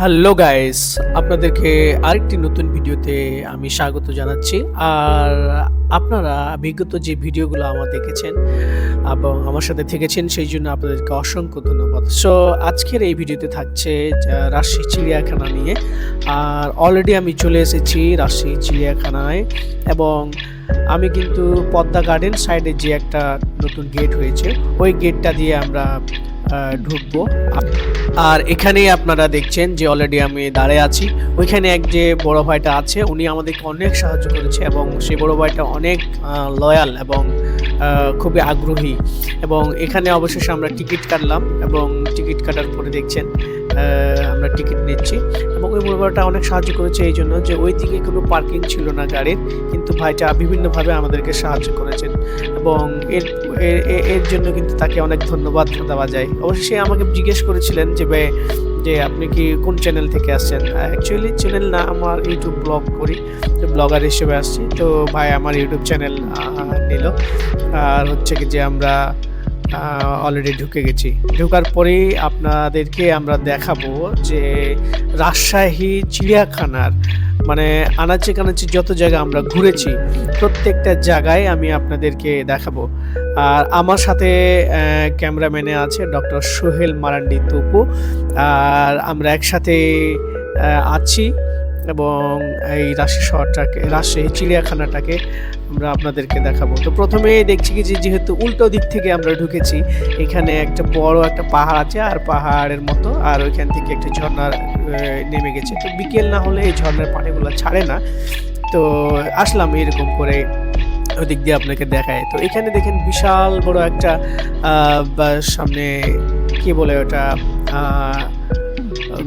Hello guys, আপনাদেরকে আরেকটি নতুন ভিডিওতে আমি স্বাগত জানাচ্ছি। আর আপনারা বিগত যে ভিডিওগুলো আমার দেখেছেন এবং আমার সাথে থেকেছেন সেই জন্য আপনাদেরকে অসংখ্য ধন্যবাদ। সো আজকের এই ভিডিওতে থাকছে রাজশাহী চিড়িয়াখানা নিয়ে। আর অলরেডি আমি চলে এসেছি রাজশাহী চিড়িয়াখানায় এবং আমি কিন্তু পদ্মা গার্ডেন সাইডে যে একটা নতুন গেট হয়েছে ওই গেটটা দিয়ে আমরা ঢুকবো। আর এখানেই আপনারা দেখছেন যে অলরেডি আমি দাঁড়িয়ে আছি। ওইখানে এক যে বড় ভাইটা আছে উনি আমাদেরকে অনেক সাহায্য করেছে এবং সেই বড় ভাইটা অনেক লয়াল এবং খুবই আগ্রহী। এবং এখানে অবশেষে আমরা টিকিট কাটলাম এবং টিকিট কাটার পরে দেখছেন আমরা টিকিট নিচ্ছি এবং ওই বড় ভাইটা অনেক সাহায্য করেছে এই জন্য যে ওই দিকে কোনো পার্কিং ছিল না গাড়ির, কিন্তু ভাইটা বিভিন্নভাবে আমাদেরকে সাহায্য করেছেন এবং এর জন্য কিন্তু তাকে অনেক ধন্যবাদ দেওয়া যায়। অবশ্যই সে আমাকে জিজ্ঞেস করেছিলেন যে আপনি কি কোন চ্যানেল থেকে আসছেন। অ্যাকচুয়ালি চ্যানেল না, আমার ইউটিউব ব্লগ করি, ব্লগার হিসেবে আসছি। তো ভাই আমার ইউটিউব চ্যানেল নিল। আর হচ্ছে কি যে আমরা অলরেডি ঢুকে গেছি। ঢোকার পরেই আপনাদেরকে আমরা দেখাবো যে রাজশাহী চিড়িয়াখানার মানে আনাচে কানাচে যত জায়গা আমরা ঘুরেছি প্রত্যেকটা জায়গায় আমি আপনাদেরকে দেখাবো। আর আমার সাথে ক্যামেরাম্যানে আছে ডক্টর সোহেল মারান্ডি তপু। আর আমরা একসাথে আছি এবং এই রাজশাহী চিড়িয়াখানাটাকে আমরা আপনাদেরকে দেখাবো। তো প্রথমেই দেখছি কি যেহেতু উল্টো দিক থেকে আমরা ঢুকেছি, এখানে একটা বড় একটা পাহাড় আছে আর পাহাড়ের মতো, আর ওইখান থেকে একটা ঝর্ণা নেমে গেছে। তো বিকেল না হলে এই ঝর্ণার পানিগুলো ছাড়ে না। তো আসলাম এরকম করে ওদিক দিয়ে আপনাকে দেখায়। তো এখানে দেখেন বিশাল বড় একটা সামনে কি বলে ওটা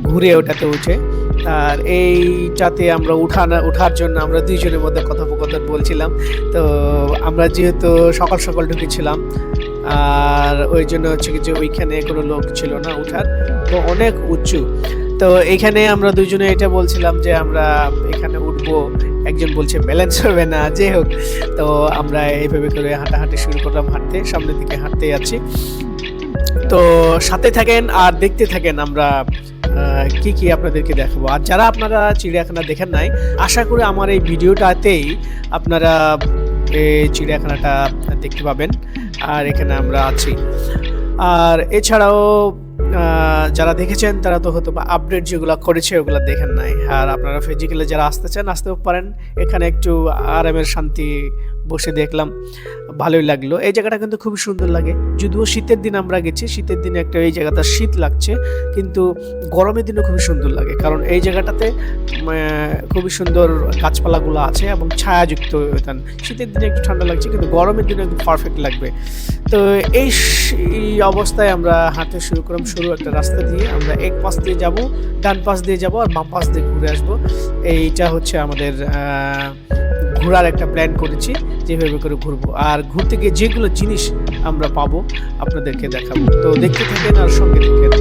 ঘুরে ওটাতে উঠে। আর এইটাতে আমরা ওঠার জন্য আমরা দুইজনের মধ্যে কথোপকথন বলছিলাম। তো আমরা যেহেতু সকাল সকাল ঢুকেছিলাম আর ওই জন্য হচ্ছে কি যে ওইখানে কোনো লোক ছিল না ওঠার, তো অনেক উঁচু। তো এইখানে আমরা দুইজনে এটা বলছিলাম যে আমরা এখানে উঠবো, একজন বলছে ব্যালেন্স হবে না, যাই হোক। তো আমরা এইভাবে করে হাঁটাহাঁটি শুরু করলাম, সামনের দিকে হাঁটতে যাচ্ছি। তো সাথে থাকেন আর দেখতে থাকেন আমরা কি কি আপনাদেরকে দেখাবো। আর যারা আপনারা চিড়িয়াখানা দেখেন নাই, আশা করি আমার এই ভিডিওটাতেই আপনারা এই চিড়িয়াখানাটা দেখতে পাবেন। আর এখানে আমরা আছি। আর এছাড়াও যারা দেখেছেন তারা তো হয়তো বা আপডেট যেগুলো করেছে ওগুলো দেখেন নাই। আর আপনারা ফিজিক্যালি যারা আসতে চান আসতেও পারেন। এখানে একটু আরামের শান্তি বসে দেখলাম, ভালোই লাগলো। এই জায়গাটা কিন্তু খুব সুন্দর লাগে। যদিও শীতের দিন আমরা গেছি, শীতের দিনে একটা এই জায়গাটা শীত লাগছে, কিন্তু গরমের দিনে খুবই সুন্দর লাগে কারণ এই জায়গাটাতে খুবই সুন্দর গাছপালাগুলো আছে এবং ছায়াযুক্ত। শীতের দিনে একটু ঠান্ডা লাগছে কিন্তু গরমের দিনে একদম পারফেক্ট লাগবে। তো এই অবস্থায় আমরা হাঁটতে শুরু করলাম। শুরু একটা রাস্তা দিয়ে আমরা এক পাশ দিয়ে যাব, ডান পাশ দিয়ে যাব আর বাম পাশ দিয়ে ঘুরে আসবো। এইটা হচ্ছে আমাদের ঘোরার একটা প্ল্যান করেছি, যেভাবে করে ঘুরবো। আর ঘুরতে গিয়ে যেগুলো জিনিস আমরা পাবো আপনাদেরকে দেখাবো। তো দেখতে থাকেন আর সঙ্গে থাকেন।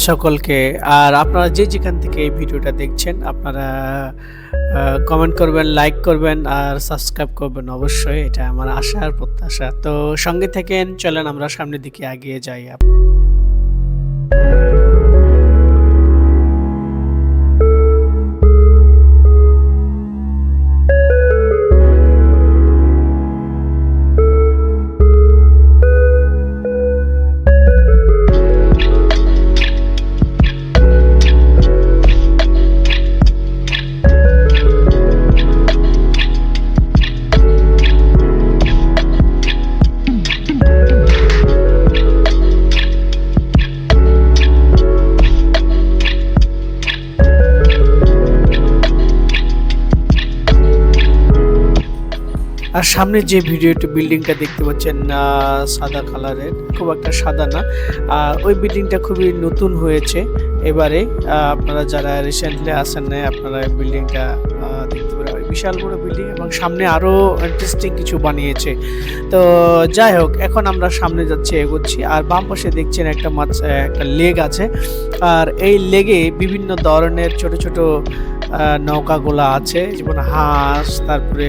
সকলকে। আর আপনারা যে যেখান থেকে এই ভিডিওটা দেখছেন আপনারা কমেন্ট করবেন, লাইক করবেন আর সাবস্ক্রাইব করবেন অবশ্যই। এটা আমার আশা আর প্রত্যাশা। তো সঙ্গে থাকেন, চলেন আমরা সামনের দিকে এগিয়ে যাই। আর সামনে যে বিল্ডিংটা দেখতে পাচ্ছেন সাদা কালারের, খুব একটা সাদা না, ওই বিল্ডিংটা খুবই নতুন হয়েছে এবারে। আপনারা যারা রিসেন্টলি আসেন না আপনারা এই বিল্ডিংটা দেখতে পারেন, বিশাল বড় বিল্ডিং এবং সামনে আরো ইন্টারেস্টিং কিছু বানিয়েছে। তো যাই হোক, এখন আমরা সামনে যাচ্ছি, এগোচ্ছি। আর বাম পাশে দেখছেন একটা লেক আছে, আর এই লেগে বিভিন্ন ধরনের ছোট ছোট নৌকাগুলো আছে, যেমন হাঁস, তারপরে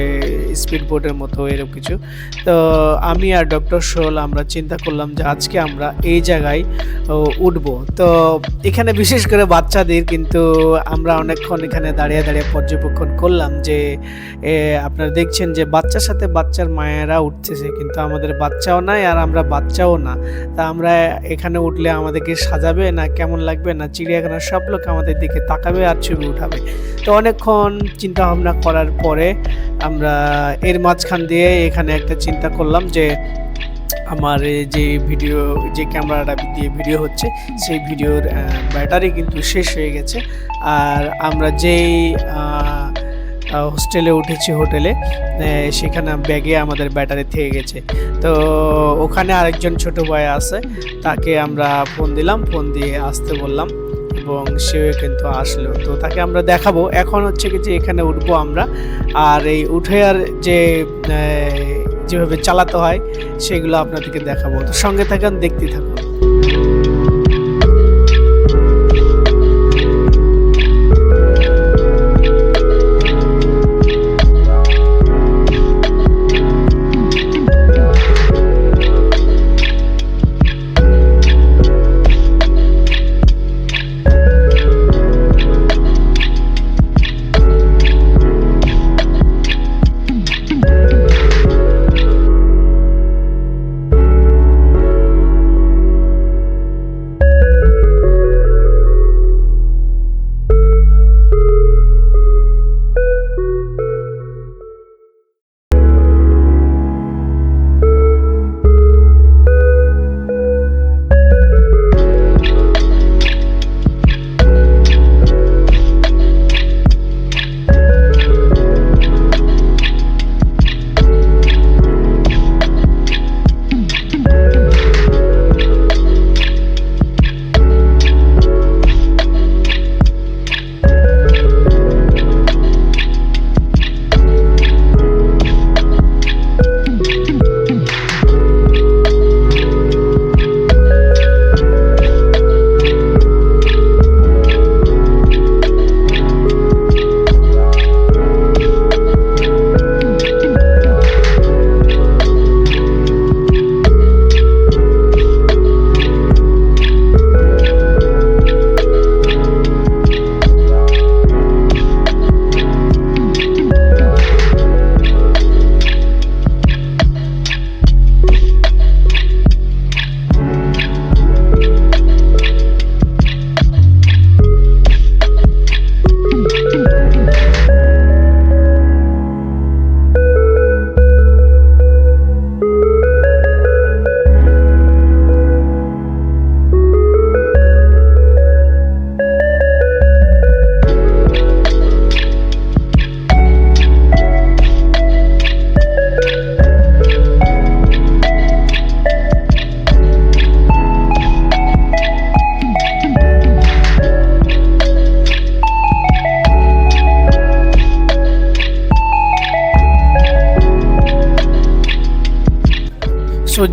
স্পিড বোটের মতো এরকম কিছু। তো আমি আর ডক্টর সোল আমরা চিন্তা করলাম যে আজকে আমরা এই জায়গায় উঠবো। তো এখানে বিশেষ করে বাচ্চাদের, কিন্তু আমরা অনেকক্ষণ এখানে দাঁড়িয়ে দাঁড়িয়ে পর্যবেক্ষণ করলাম যে আপনারা দেখছেন যে বাচ্চার সাথে বাচ্চার মায়েরা উঠতেছে, কিন্তু আমাদের বাচ্চাও নাই আর আমরা বাচ্চাও না। তা আমরা এখানে উঠলে আমাদেরকে সাজাবে না কেমন লাগবে, না চিড়িয়াখানার সব লোক আমাদের দিকে তাকাবে আর ছবি উঠাবে। তো অনেকক্ষণ চিন্তা ভাবনা করার পরে আমরা এর মাঝখান দিয়ে এখানে একটা চিন্তা করলাম যে আমার যে ক্যামেরাটা দিয়ে ভিডিও হচ্ছে সেই ভিডিওর ব্যাটারি কিন্তু শেষ হয়ে গেছে। আর আমরা যেই হোস্টেলে উঠেছি, সেখানে ব্যাগে আমাদের ব্যাটারি থেকে গেছে। তো ওখানে আরেকজন ছোট ভাই আছে, তাকে আমরা ফোন দিলাম, ফোন দিয়ে আসতে বললাম এবং সেও কিন্তু আসলো। তো তাকে আমরা দেখাবো। এখন হচ্ছে কি যে এখানে উঠবো আমরা, আর এই উঠে আর যেভাবে চালাতে হয় সেগুলো আপনাদেরকে দেখাবো। তো সঙ্গে থাকুন, দেখতে থাকুন।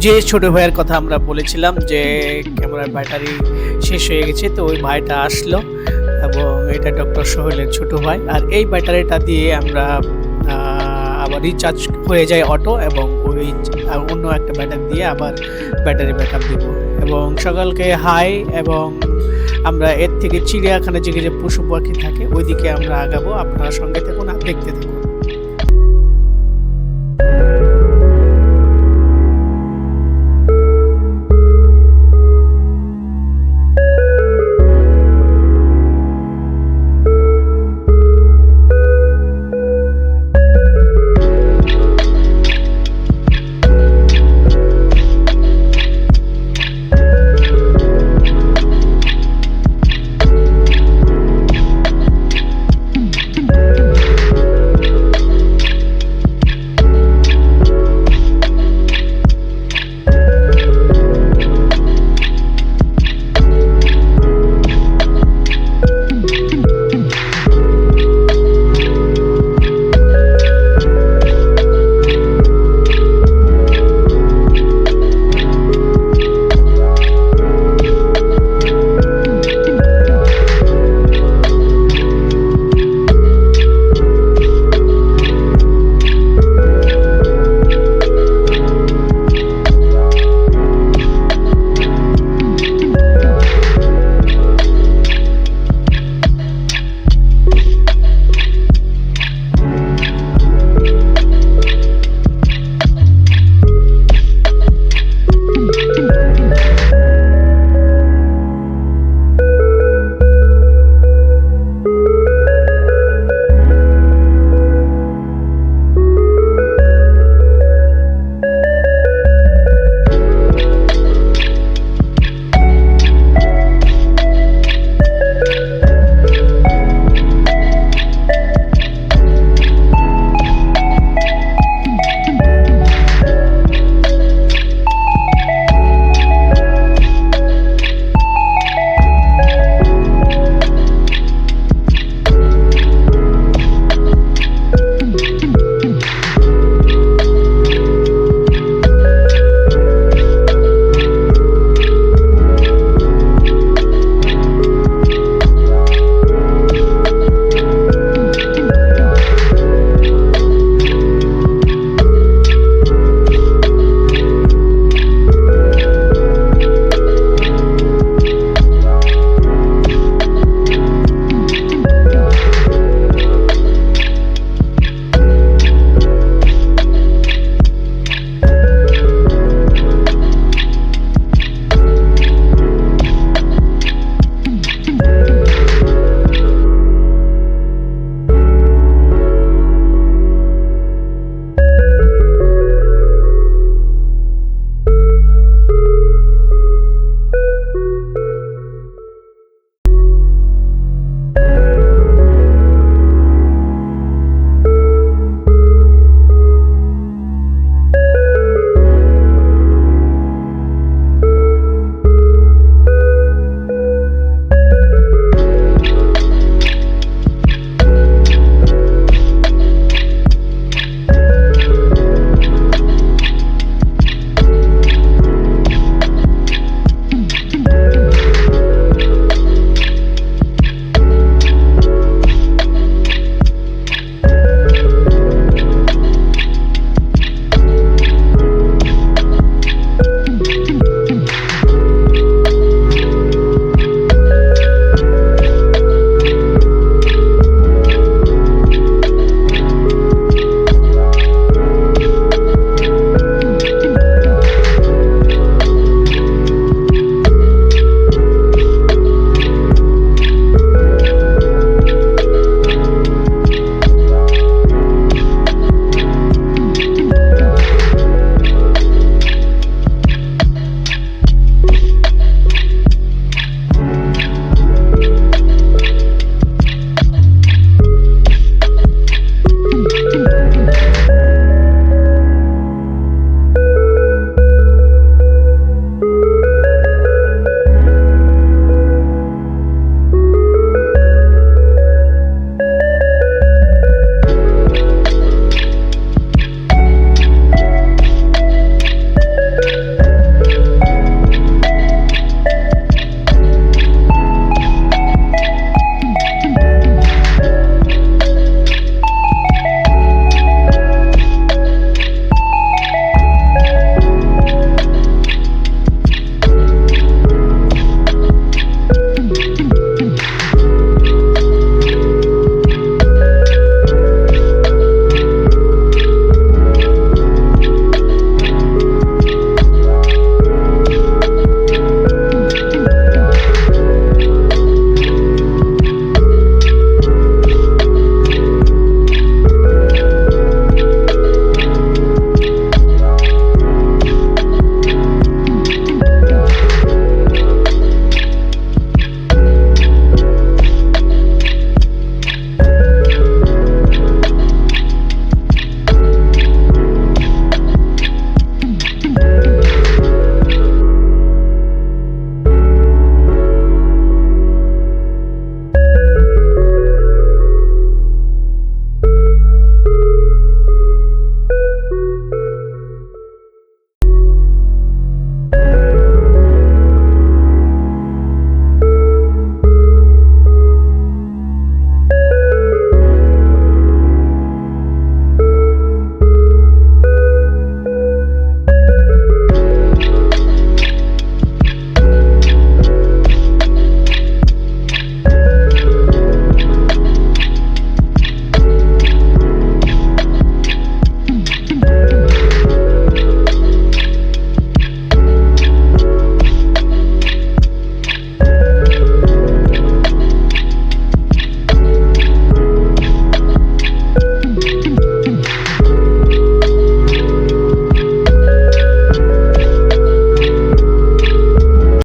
যে ছোট ভাইয়ের কথা আমরা বলেছিলাম যে ক্যামেরার ব্যাটারি শেষ হয়ে গেছে, তো ওই ভাইটা আসলো এবং এটা ডক্টর সোহেলের ছোট ভাই। আর এই ব্যাটারিটা দিয়ে আমরা আবার রিচার্জ হয়ে যায় অটো, এবং ওই অন্য একটা ব্যাটারি দিয়ে আবার ব্যাটারি ব্যাকআপ দিব। এবং সকালকে হাই, এবং আমরা এর থেকে চিড়িয়াখানা যে পশু পাখি থাকে ওইদিকে আমরা আগাবো। আপনারা সঙ্গে থাকুন আর দেখতে থাকুন।